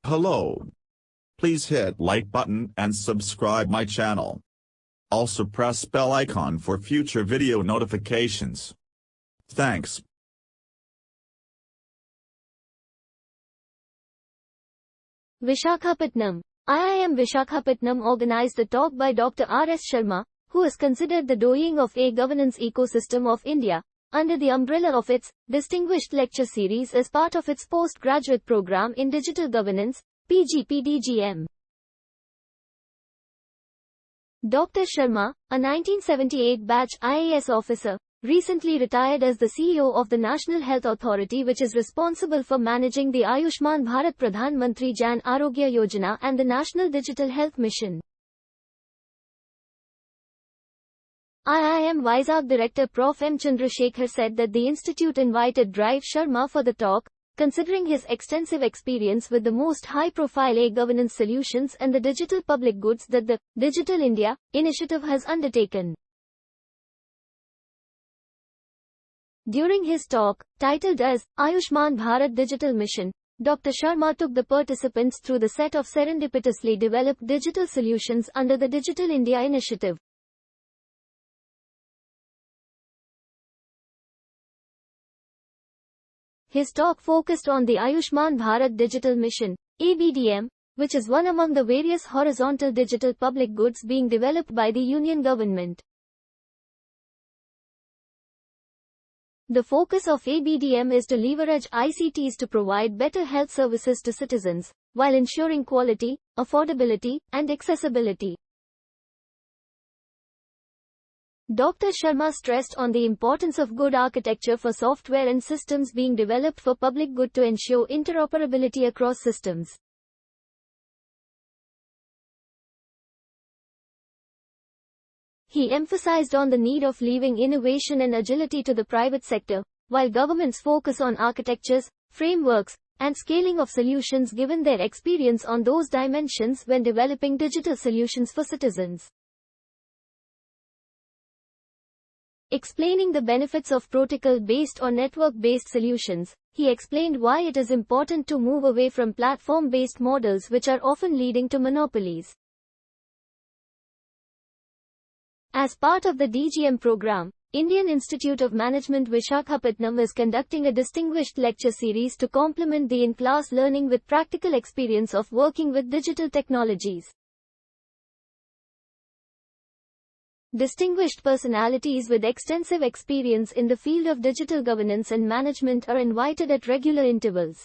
Hello. Please hit like button and subscribe my channel. Also press bell icon for future video notifications. Thanks. Visakhapatnam. IIM Visakhapatnam organized the talk by Dr RS Sharma, who is considered the doyen of a governance ecosystem of India, under the umbrella of its distinguished lecture series as part of its postgraduate program in digital governance, PGPDGM. Dr Sharma, a 1978 batch IAS officer, recently retired as the CEO of the National Health Authority, which is responsible for managing the Ayushman Bharat Pradhan Mantri Jan Arogya Yojana and the National Digital Health Mission. IIM Vizag Director Prof M Chandrasekhar said that the institute invited Dr Sharma for the talk, considering his extensive experience with the most high-profile e-governance solutions and the digital public goods that the Digital India initiative has undertaken. During his talk, titled as Ayushman Bharat Digital Mission, Dr. Sharma took the participants through the set of serendipitously developed digital solutions under the Digital India initiative. His talk focused on the Ayushman Bharat Digital Mission, ABDM, which is one among the various horizontal digital public goods being developed by the Union government. The focus of ABDM is to leverage ICTs to provide better health services to citizens, while ensuring quality, affordability, and accessibility. Dr. Sharma stressed on the importance of good architecture for software and systems being developed for public good to ensure interoperability across systems. He emphasized on the need of leaving innovation and agility to the private sector, while governments focus on architectures, frameworks, and scaling of solutions given their experience on those dimensions when developing digital solutions for citizens. Explaining the benefits of protocol-based or network-based solutions, he explained why it is important to move away from platform-based models which are often leading to monopolies. As part of the DGM program, Indian Institute of Management Visakhapatnam is conducting a distinguished lecture series to complement the in-class learning with practical experience of working with digital technologies. Distinguished personalities with extensive experience in the field of digital governance and management are invited at regular intervals.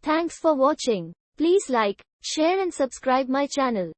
Thanks for watching. Please like, share and subscribe my channel.